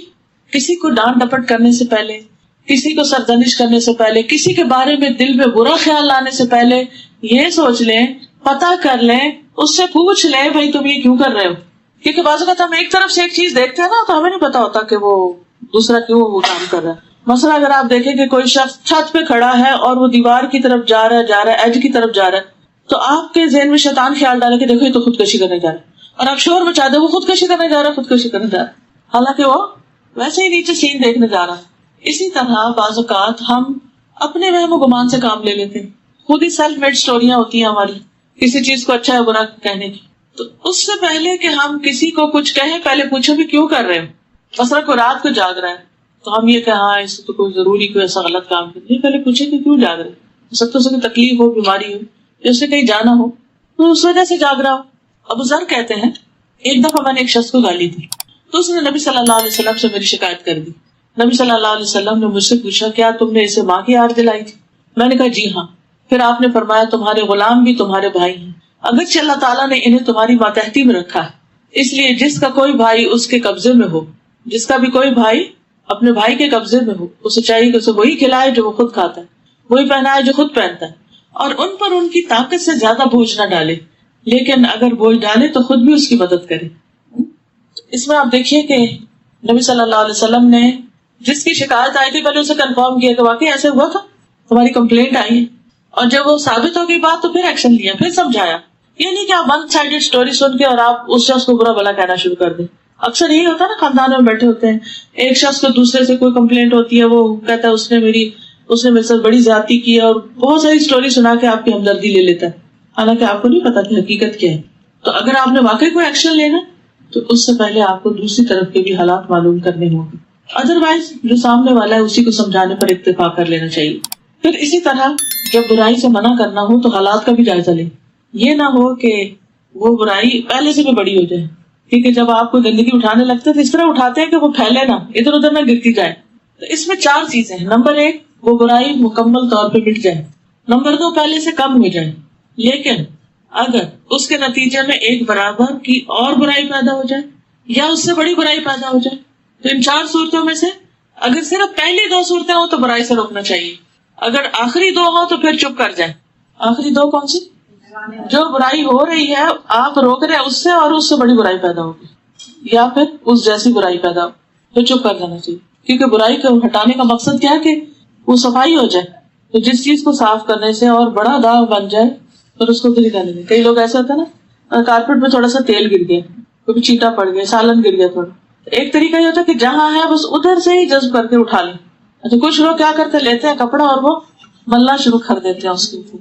کسی کو ڈانٹ ڈپٹ کرنے سے پہلے، کسی کو سرزنش کرنے سے پہلے، کسی کے بارے میں دل میں برا خیال لانے سے پہلے یہ سوچ لیں، پتہ کر لیں، اس سے پوچھ لیں بھائی تم یہ کیوں کر رہے ہو، کیونکہ بعض اوقات ہم ایک طرف سے ایک چیز دیکھتے ہیں نا تو ہمیں نہیں پتا ہوتا کہ وہ دوسرا کیوں وہ کام کر رہا ہے۔ مثلا اگر آپ دیکھیں کہ کوئی شخص چھت پہ کھڑا ہے اور وہ دیوار کی طرف جا رہا ہے ایج کی طرف جا رہا ہے، تو آپ کے ذہن میں شیطان خیال ڈالے کہ دیکھو یہ تو خودکشی کرنے جا رہا ہے، اور آپ شور مچا دیں وہ خودکشی کرنے جا رہا ہے، خودکشی کرنے جا رہا ہے، حالانکہ وہ ویسے ہی نیچے سین دیکھنے جا رہا ہے۔ اسی طرح بعض اوقات ہم اپنے وہم و گمان سے کام لے لیتے ہیں، خود ہی سیلف میڈ اسٹوریاں ہوتی ہیں ہماری کسی چیز کو اچھا ہے برا کہنے کی۔ تو اس سے پہلے کہ ہم کسی کو کچھ کہیں پہلے پوچھو بھی کیوں کر رہے ہو۔ مثلا کوئی رات کو جاگ رہا ہے تو ہم یہ کہ ہاں اس تو کوئی ضروری کوئی ایسا غلط کام کرے، پہلے پوچھے کہ کیوں جاگ رہے، ہو سکتا ہے کوئی تکلیف ہو، بیماری ہو، یا اسے کہیں جانا ہو تو اس وجہ سے جاگ رہا ہو۔ ابو ذر کہتے ہیں ایک دفعہ میں نے ایک شخص کو گالی دی تو اس نے نبی صلی اللہ علیہ وسلم سے میری شکایت کر دی۔ نبی صلی اللہ علیہ وسلم نے مجھ سے پوچھا کیا تم نے اسے ماں کی یاد دلائی تھی؟ میں نے کہا جی ہاں۔ پھر آپ نے فرمایا تمہارے غلام بھی تمہارے بھائی ہیں، اگرچہ اللہ تعالیٰ نے انہیں تمہاری ماتحتی میں رکھا ہے، اس لیے جس کا کوئی بھائی اس کے قبضے میں ہو، جس کا بھی کوئی بھائی اپنے بھائی کے قبضے میں ہو، اسے چاہیے کہ اسے وہی کھلائے جو وہ خود کھاتا ہے، وہی پہنائے جو خود پہنتا ہے، اور ان پر ان کی طاقت سے زیادہ بوجھ نہ ڈالے، لیکن اگر بوجھ ڈالے تو خود بھی اس کی مدد کرے۔ اس میں آپ دیکھیے کہ نبی صلی اللہ علیہ وسلم نے جس کی شکایت آئی تھی پہلے اسے کنفرم کیا کہ واقعی ایسے ہوا تھا، تمہاری کمپلینٹ آئی ہے، اور جب وہ ثابت ہو گئی بات تو پھر ایکشن لیا، پھر سمجھایا۔ یہ نہیں کہ آپ ون سائڈڈ اسٹوری سن کے اور آپ اس شخص کو برا بھلا کہنا شروع کر دیں۔ اکثر یہی ہوتا ہے نا، خاندان میں بیٹھے ہوتے ہیں، ایک شخص کو دوسرے سے کوئی کمپلینٹ ہوتی ہے، وہ کہتا ہے اس نے میرے ساتھ بڑی زیادتی کی ہے، اور بہت ساری اسٹوری سنا کے آپ کی ہمدردی لے لیتا ہے، حالانکہ آپ کو نہیں پتا کہ حقیقت کیا ہے۔ تو اگر آپ نے واقعی کوئی ایکشن لینا تو اس سے پہلے آپ کو دوسری طرف کے بھی حالات معلوم کرنے ہوں گے، ادروائز جو سامنے والا ہے اسی کو سمجھانے پر اکتفا کر لینا چاہیے۔ پھر اسی طرح جب برائی سے منع کرنا ہو تو حالات کا بھی جائزہ لیں، یہ نہ ہو کہ وہ برائی پہلے سے بھی بڑی ہو جائے، کیونکہ جب آپ کو گندگی اٹھانے لگتے ہیں تو اس طرح اٹھاتے ہیں کہ وہ پھیلے نہ، ادھر ادھر نہ گرتی جائے۔ تو اس میں 4 چیزیں ہیں۔ نمبر 1، وہ برائی مکمل طور پہ مٹ جائے۔ نمبر 2، پہلے سے کم ہو جائے، لیکن اگر اس کے نتیجے میں ایک برابر کی اور برائی پیدا ہو جائے یا اس سے بڑی برائی پیدا ہو جائے، تو ان 4 صورتوں میں سے اگر صرف پہلی 2 صورتیں ہوں تو برائی سے روکنا چاہیے، اگر آخری 2 ہوں تو پھر چپ کر جائیں۔ آخری 2 کون سی؟ جو برائی ہو رہی ہے آپ روک رہے ہیں اس سے، اور اس سے بڑی برائی پیدا ہوگی یا پھر اس جیسی برائی پیدا ہو، پھر چپ کر جانا چاہیے، کیونکہ برائی کو ہٹانے کا مقصد کیا ہے کہ وہ صفائی ہو جائے. تو جس چیز کو صاف کرنے سے اور بڑا داغ بن جائے پھر اس کو دل کرنے دیں. کئی لوگ ایسا ہوتا ہے نا, کارپیٹ میں تھوڑا سا تیل گر گیا, کبھی چیٹا پڑ گیا, سالن گر گیا تھوڑا, ایک طریقہ یہ ہوتا ہے کہ جہاں ہے بس ادھر سے ہی جذب کر کے اٹھا لیں. اچھا کچھ لوگ کیا کرتے, لیتے ہیں کپڑا اور وہ ملنا شروع کر دیتے ہیں اس کے اوپر,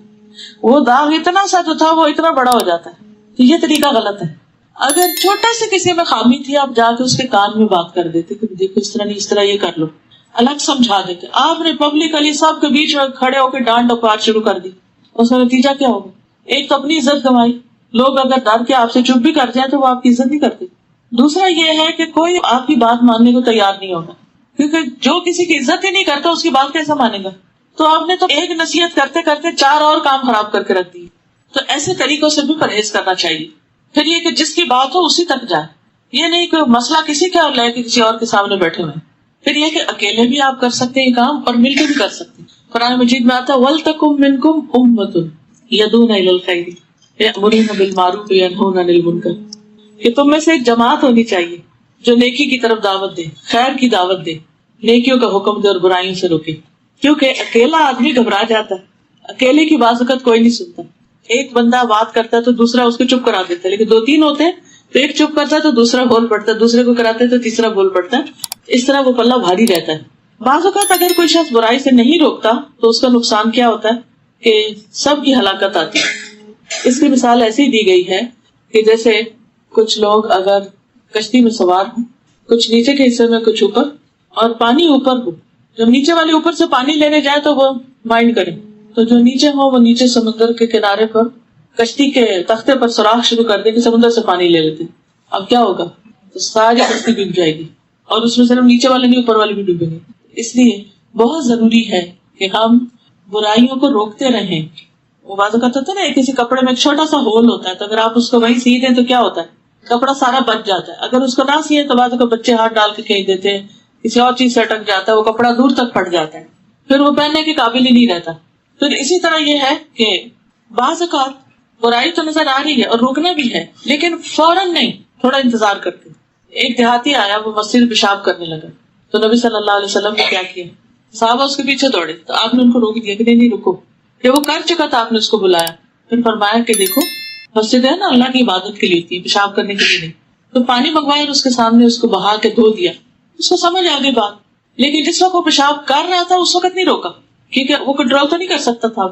وہ داغ اتنا سا جو تھا وہ اتنا بڑا ہو جاتا ہے. تو یہ طریقہ غلط ہے. اگر چھوٹا سے کسی میں خامی تھی آپ جا کے اس کے کان میں بات کر دیتے کہ دیکھو اس طرح نہیں, اس طرح یہ کر لو, الگ سمجھا دیتے. آپ نے پبلکلی سب کے بیچ میں کھڑے ہو کے ڈانٹ ڈپار شروع کر دی, اس کا نتیجہ کیا ہوگا؟ ایک تو اپنی عزت گنوائی, لوگ اگر ڈر کے آپ سے چپ بھی کر جائیں تو وہ آپ کی عزت نہیں کرتے. دوسرا یہ ہے کہ کوئی آپ کی بات ماننے کو تیار نہیں ہوگا, کیونکہ جو کسی کی عزت ہی نہیں کرتا اس کی بات کیسے مانے گا؟ تو آپ نے تو ایک نصیحت کرتے کرتے 4 اور کام خراب کر کے رکھ دی. تو ایسے طریقوں سے بھی پرہیز کرنا چاہیے. پھر یہ کہ جس کی بات ہو اسی تک جائے, یہ نہیں کہ مسئلہ کسی کا اور لے کے کسی اور کے سامنے بیٹھے ہوئے. پھر یہ کہ اکیلے بھی آپ کر سکتے ہیں کام اور مل کے بھی کر سکتے ہیں. قرآن مجید میں آتا ہے وَلْتَكُمْ مِنْكُمْ أُمَّةٌ يَدْعُونَ إِلَى الْخَيْرِ وَيَأْمُرُونَ بِالْمَعْرُوفِ وَيَنْهَوْنَ عَنِ الْمُنكَرِ, کہ تم میں سے ایک جماعت ہونی چاہیے جو نیکی کی طرف دعوت دے, خیر کی دعوت دے, نیکیوں کا حکم دے اور برائیوں سے روکے. کیونکہ اکیلا آدمی گھبرا جاتا ہے, اکیلے کی بات وقت کوئی نہیں سنتا. ایک بندہ بات کرتا ہے تو دوسرا اس کو چپ کرا دیتا ہے, لیکن 2-3 ہوتے ہیں تو ایک چپ کرتا ہے تو دوسرا بول پڑتا ہے, دوسرے کو کراتے ہے تو تیسرا بول پڑتا ہے. اس طرح وہ پلہ بھاری رہتا ہے. بعض اوقات اگر کوئی شخص برائی سے نہیں روکتا تو اس کا نقصان کیا ہوتا ہے کہ سب کی ہلاکت آتی ہے. اس کی مثال ایسی دی گئی ہے کہ جیسے کچھ لوگ اگر کشتی میں سوار ہوں, کچھ نیچے کے حصے میں کچھ اوپر, اور پانی اوپر ہو, جب نیچے والے اوپر سے پانی لینے جائے تو وہ مائنڈ کرے, تو جو نیچے ہو وہ نیچے سمندر کے کنارے پر کشتی کے تختے پر سوراخ شروع کر دے کہ سمندر سے پانی لے لیتے. اب کیا ہوگا؟ تو ساری کشتی ڈوب جائے گی, اور اس میں صرف نیچے والے نہیں اوپر والے بھی ڈوبیں گے. اس لیے بہت ضروری ہے کہ ہم برائیوں کو روکتے رہیں. وہ بات ہوتا ہے نا, کسی کپڑے میں ایک چھوٹا سا ہول ہوتا ہے, تو اگر آپ اس کو وہی سی دیں تو کیا ہوتا ہے, کپڑا سارا بچ جاتا ہے. اگر اس کو نہ سیے تو بعد بچے ہاتھ ڈال کے کہیں دیتے ہیں, کسی اور چیز سے اٹک جاتا ہے, وہ کپڑا دور تک پھٹ جاتا ہے, پھر وہ پہننے کے قابل ہی نہیں رہتا. پھر اسی طرح یہ ہے کہ بعض اوقات برائی تو نظر آ رہی ہے اور روکنا بھی ہے, لیکن فوراً نہیں, تھوڑا انتظار کرتے. ایک دیہاتی آیا, وہ مسجد میں پیشاب کرنے لگا, تو نبی صلی اللہ علیہ وسلم نے کیا کیا, صحابہ اس کے پیچھے دوڑے, تو آپ نے ان کو روک دیا کہ نہیں رکو. کہ وہ کر چکا تھا, آپ نے اس کو بلایا, پھر فرمایا کہ دیکھو مسجد ہے نا اللہ کی عبادت کے لیے ہوتی ہے, پیشاب کرنے کے لیے نہیں. تو پانی منگوایا اور اس کے سامنے اس کو بہا کے دھو دیا. اس کو سمجھ آ گئی بات, لیکن جس وقت وہ پیشاب کر رہا تھا اس وقت نہیں روکا, کیونکہ وہ کنٹرول تو نہیں کر سکتا تھا.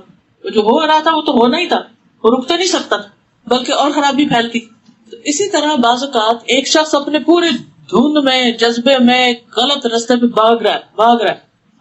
جو ہو رہا تھا وہ تو ہونا ہی تھا, وہ رک تو نہیں سکتا تھا, بلکہ اور خرابی پھیلتی. تو اسی طرح بعض اوقات ایک شخص اپنے پورے دھند میں, جذبے میں غلط راستے پہ بھاگ رہا ہے,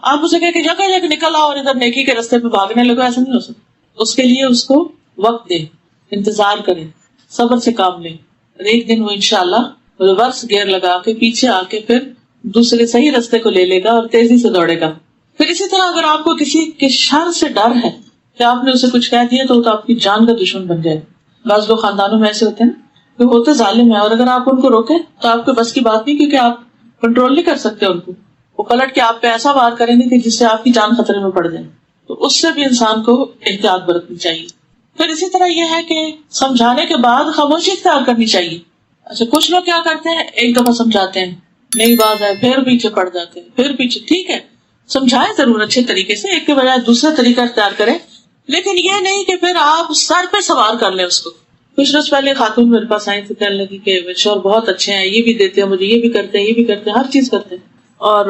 آپ اسے کہہ کہ جگہ جگہ نکل آؤ اور ادھر نیکی کے راستے پہ بھاگنے لگو, ایسا نہیں ہو سکتا. اس کے لیے اس کو وقت دیں, انتظار کریں, صبر سے کام لیں. ایک دن وہ انشاءاللہ ریورس گیئر لگا کے پیچھے آ کے پھر دوسرے صحیح راستے کو لے لے گا اور تیزی سے دوڑے گا. پھر اسی طرح اگر آپ کو کسی کے شر سے ڈر ہے کہ آپ نے اسے کچھ کہہ دیا تو آپ کی جان کا دشمن بن جائے. بعض لوگ خاندانوں میں ایسے ہوتے ہیں کہ ہوتے ظالم ہیں, اور اگر آپ ان کو روکیں تو آپ کے بس کی بات نہیں, کیونکہ آپ کنٹرول نہیں کر سکتے ان کو. وہ پلٹ کے آپ پہ ایسا وار کریں گے کہ جس سے آپ کی جان خطرے میں پڑ جائے. تو اس سے بھی انسان کو احتیاط برتنی چاہیے. پھر اسی طرح یہ ہے کہ سمجھانے کے بعد خاموشی اختیار کرنی چاہیے. اچھا کچھ لوگ کیا کرتے ہیں, ایک دفعہ سمجھاتے ہیں, نئی بات ہے, پھر پیچھے پڑ جاتے ہیں, پھر پیچھے. ٹھیک ہے, سمجھائیں ضرور اچھے طریقے سے, ایک کے بجائے دوسرا طریقہ اختیار کریں, لیکن یہ نہیں کہ پھر آپ سر پہ سوار کر لیں اس کو. کچھ روز پہلے خاتون میرے پاس آئی تو کہنے لگی کہ شوہر بہت اچھے ہیں, یہ بھی دیتے ہیں مجھے, یہ بھی کرتے ہیں, یہ بھی کرتے ہیں, ہر چیز کرتے ہیں, اور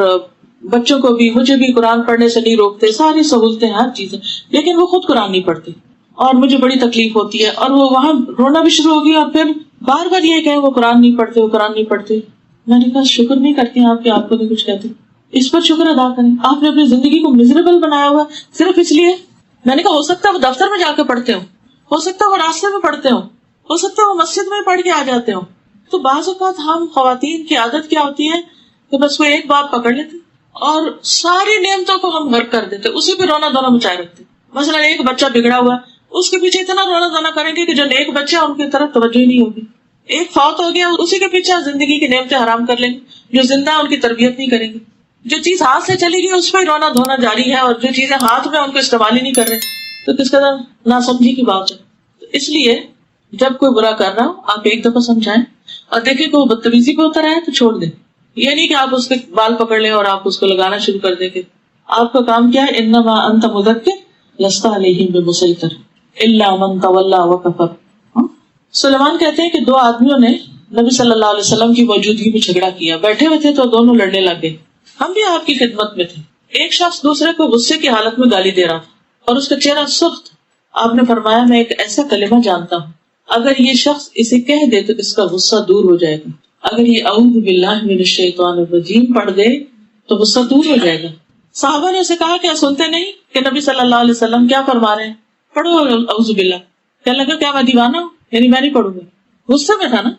بچوں کو بھی, مجھے بھی قرآن پڑھنے سے نہیں روکتے, ساری سہولتیں, ہر چیزیں, لیکن وہ خود قرآن نہیں پڑھتے اور مجھے بڑی تکلیف ہوتی ہے. اور وہ وہاں رونا بھی شروع ہوگی, اور پھر بار بار یہ کہ وہ قرآن نہیں پڑھتے, وہ قرآن نہیں پڑھتے. میں نے کہا شکر نہیں کرتی ہیں آپ کے, آپ کو نہیں کچھ کہتے, اس پر شکر ادا کریں. آپ نے اپنی زندگی کو میزریبل بنایا ہوا صرف اس لیے. میں نے کہا ہو سکتا ہے وہ دفتر میں جا کے پڑھتے ہو سکتا ہے وہ راستے میں پڑھتے ہو سکتا ہے وہ مسجد میں پڑھ کے آ جاتے ہو. تو بعض اوقات ہم خواتین کی عادت کیا ہوتی ہے کہ بس وہ ایک بات پکڑ لیتے اور ساری نعمتوں کو ہم غرق کر دیتے, اسی پہ رونا دھونا مچائے رکھتے. مثلا ایک بچہ بگڑا ہوا ہے, اس کے پیچھے اتنا رونا دھونا کریں گے کہ جو نیک بچہ ان کی طرف توجہ ہی نہیں ہوگی. ایک فوت ہو گیا, اسی کے پیچھے زندگی کی نعمتیں حرام کر لیں گے, جو زندہ ان کی تربیت نہیں کریں گے. جو چیز ہاتھ سے چلی گئی اس پہ رونا دھونا جاری ہے, اور جو چیزیں ہاتھ میں ان کو استعمال ہی نہیں کر رہے, تو کس قدر ناسمجھی کی بات ہے. اس لیے جب کوئی برا کر رہا ہو آپ ایک دفعہ سمجھائیں اور دیکھیں کہ وہ بدتمیزی پہ اتر آئے تو چھوڑ دیں, یہ نہیں کہ آپ اس کے بال پکڑ لیں اور آپ اس کو لگانا شروع کر دیں. کہ آپ کا کام کیا ہے؟ انما انت مذکر لست علیہم بمسیطر الا من تولی وکفر. سلیمان کہتے ہیں کہ دو آدمیوں نے نبی صلی اللہ علیہ وسلم کی موجودگی میں جھگڑا کیا. بیٹھے ہوئے تھے تو دونوں لڑنے لگ گئے. ہم بھی آپ کی خدمت میں تھے. ایک شخص دوسرے کو غصے کی حالت میں گالی دے رہا تھا اور اس کا چہرہ سرخ. آپ نے فرمایا میں ایک ایسا کلمہ جانتا ہوں اگر یہ شخص اسے کہہ دے تو اس کا غصہ دور ہو جائے گا. اگر یہ اعوذ باللہ من الشیطان الرجیم پڑھ دے تو غصہ دور ہو جائے گا. صحابہ نے اسے کہا کیا سنتے نہیں کہ نبی صلی اللہ علیہ وسلم کیا فرما رہے ہیں؟ پڑھو اعوذ باللہ. کہنے لگا کیا میں دیوانہ ہوں؟ یعنی میں نہیں پڑھوں گا. غصے میں تھا نا.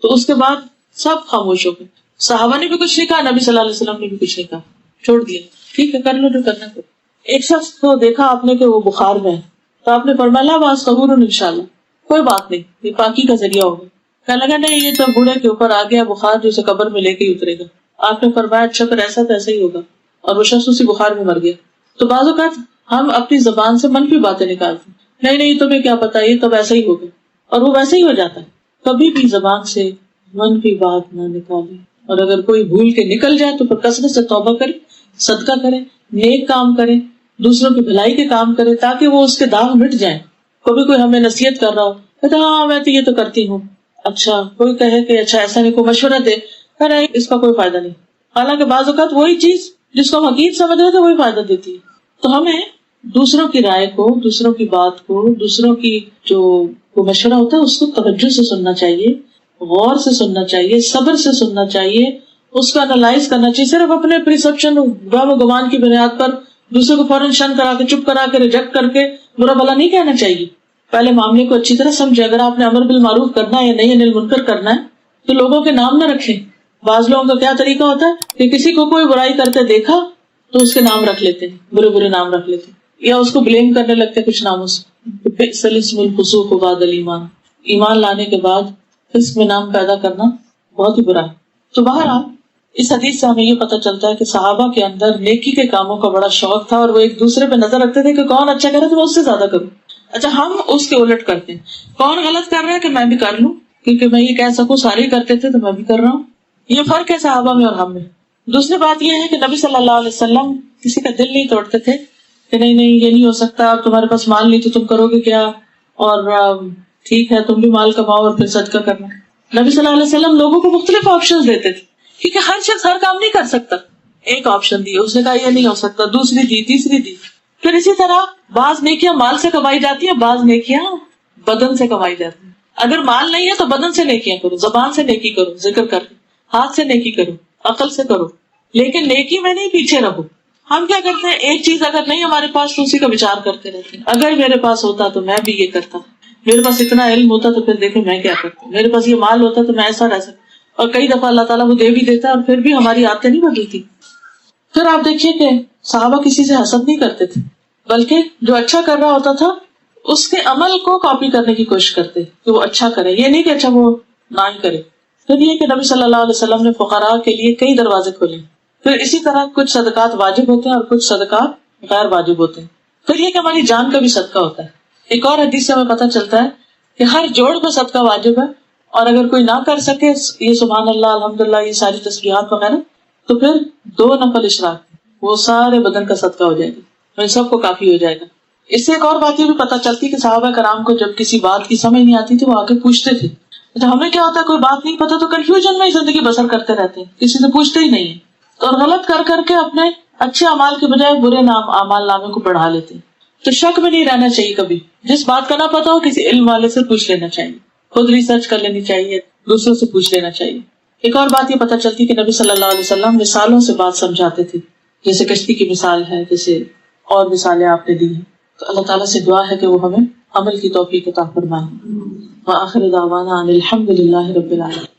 تو اس کے بعد سب خاموش ہو گئے. صحابہ نے بھی کچھ نہیں کہا, نبی صلی اللہ علیہ وسلم نے بھی کچھ نہیں کہا, چھوڑ دیا. ٹھیک ہے, کر لو جو کرنا کو. ایک شخص کو دیکھا آپ نے کہ وہ بخار میں ہے تو آپ نے فرمایا لا باس قبول انشاءاللہ, کوئی بات نہیں, یہ پاکی کا ذریعہ ہوگا. کہنے لگا نہیں یہ تو بوڑھے کے اوپر آ گیا بخار جو اسے قبر میں لے کے اترے گا. آپ نے فرمایا اچھا پھر ایسا تو ایسا ہی ہوگا, اور وہ شخص اسی بخار میں مر گیا. تو بعض اوقات ہم اپنی زبان سے منفی باتیں نکالتے ہیں, نہیں تمہیں کیا پتا یہ تو ویسا ہی ہوگا, اور وہ ویسا ہی ہو جاتا ہے. کبھی بھی زبان سے منفی بات نہ نکالیں, اور اگر کوئی بھول کے نکل جائے تو پھر کثرت سے توبہ کرے, صدقہ کرے, نیک کام کرے, دوسروں کی بھلائی کے کام کرے تاکہ وہ اس کے داغ مٹ جائیں. کبھی کوئی ہمیں نصیحت کر رہا ہو کہتا ہاں میں تو یہ تو کرتی ہوں, اچھا کوئی کہے کہ اچھا ایسا نہیں, کوئی مشورہ دے نہیں اس کا کوئی فائدہ نہیں, حالانکہ بعض اوقات وہی چیز جس کو ہم حقیقت سمجھ رہے تھے وہی فائدہ دیتی ہے. تو ہمیں دوسروں کی رائے کو, دوسروں کی بات کو, دوسروں کی جو مشورہ ہوتا ہے اس کو توجہ سے سننا چاہیے, غور سے سننا چاہیے, صبر سے سننا چاہیے, اس کو انالائز کرنا چاہیے. صرف اپنے پرسپشن وہم و گمان کی بنیاد پر دوسرے کو فوراً شن کرا کے, چپ کرا کے, ریجیکٹ کر کے برا بھلا نہیں کہنا چاہیے. پہلے معاملے کو اچھی طرح سمجھے. اگر آپ نے امر بالمعروف کرنا ہے یا نہیں, انل منکر کرنا ہے, تو لوگوں کے نام نہ رکھیں. بعض لوگوں کا کیا طریقہ ہوتا ہے کہ کسی کو کوئی برائی کرتے دیکھا تو اس کے نام رکھ لیتے ہیں, برے برے نام رکھ لیتے ہیں, یا اس کو بلیم کرنے لگتے ہیں کچھ ناموں سے. بئس الاسم الفسوق بعد الایمان, ایمان لانے کے بعد فسق میں نام پیدا کرنا بہت ہی برا ہے. تو بہرحال اس حدیث سے ہمیں یہ پتہ چلتا ہے کہ صحابہ کے اندر نیکی کے کاموں کا بڑا شوق تھا, اور وہ ایک دوسرے پہ نظر رکھتے تھے کہ کون اچھا کرے تو میں اس سے زیادہ کروں. اچھا ہم اس کے الٹ کرتے ہیں, کون غلط کر رہا ہے کہ میں بھی کر لوں, کیونکہ میں یہ کہہ سکوں سارے ہی کرتے تھے تو میں بھی کر رہا ہوں. یہ فرق ہے صحابہ میں اور ہم میں. دوسری بات یہ ہے کہ نبی صلی اللہ علیہ وسلم کسی کا دل نہیں توڑتے تھے کہ نہیں یہ نہیں ہو سکتا, اب تمہارے پاس مال نہیں تو تم کرو گے کیا, اور ٹھیک ہے تم بھی مال کماؤ اور پھر صدقہ کرنا. نبی صلی اللہ علیہ وسلم لوگوں کو مختلف آپشن دیتے تھے, کیونکہ ہر شخص ہر کام نہیں کر سکتا. ایک آپشن دی, اس نے کہا یہ نہیں ہو سکتا, دوسری دی, تیسری دی. پھر اسی طرح بعض نیکیاں مال سے کمائی جاتی ہیں, بعض نیکیاں بدن سے کمائی جاتی ہیں. اگر مال نہیں ہے تو بدن سے نیکیاں کرو, زبان سے نیکی کرو, ذکر کر کے, ہاتھ سے نیکی کرو, عقل سے کرو, لیکن نیکی میں نہیں پیچھے رہو. ہم کیا کرتے ہیں, ایک چیز اگر نہیں ہمارے پاس تو اسی کا وچار کرتے رہتے ہیں. اگر میرے پاس ہوتا تو میں بھی یہ کرتا, میرے پاس اتنا علم ہوتا تو پھر دیکھیں میں کیا کرتا, میرے پاس یہ مال ہوتا تو میں ایسا رہ سکتا. اور کئی دفعہ اللہ تعالیٰ وہ دے بھی دیتا ہے اور پھر بھی ہماری عادتیں نہیں بدلتی. پھر آپ دیکھیے کہ صحابہ کسی سے حسد نہیں کرتے تھے, بلکہ جو اچھا کر رہا ہوتا تھا اس کے عمل کو کاپی کرنے کی کوشش کرتے کہ وہ اچھا کرے, یہ نہیں کہ اچھا وہ نہ ہی کرے. پھر یہ کہ نبی صلی اللہ علیہ وسلم نے فقراء کے لیے کئی دروازے کھولے. پھر اسی طرح کچھ صدقات واجب ہوتے ہیں اور کچھ صدقات غیر واجب ہوتے ہیں. پھر یہ کہ ہماری جان کا بھی صدقہ ہوتا ہے. ایک اور حدیث سے ہمیں پتہ چلتا ہے کہ ہر جوڑ میں صدقہ واجب ہے, اور اگر کوئی نہ کر سکے یہ سبحان اللہ, الحمدللہ, یہ ساری تسبیحات وغیرہ, تو پھر 2 نفل اشراق وہ سارے بدن کا صدقہ ہو جائے گا, ان سب کو کافی ہو جائے گا. اس سے ایک اور بات یہ بھی پتہ چلتی کہ صحابہ کرام کو جب کسی بات کی سمجھ نہیں آتی تھی وہ آگے پوچھتے تھے. تو ہمیں کیا ہوتا ہے, کوئی بات نہیں پتا تو کنفیوژن میں ہی زندگی بسر کرتے رہتے ہیں, کسی سے پوچھتے ہی نہیں ہیں, اور غلط کر کے اپنے اچھے اعمال کے بجائے برے اعمال نامے کو بڑھا لیتے ہیں. تو شک میں نہیں رہنا چاہیے کبھی. جس بات کا نہ پتا ہو کسی علم والے سے پوچھ لینا چاہیے, خود ریسرچ کر لینی چاہیے, دوسروں سے پوچھ لینا چاہیے. ایک اور بات یہ پتہ چلتی کہ نبی صلی اللہ علیہ وسلم مثالوں سے بات سمجھاتے تھے, جیسے کشتی کی مثال ہے, جیسے اور مثالیں آپ نے دی ہیں. تو اللہ تعالیٰ سے دعا ہے کہ وہ ہمیں عمل کی توفیق عطا فرمائے. وآخر دعوانا ان الحمد للہ رب العالمین.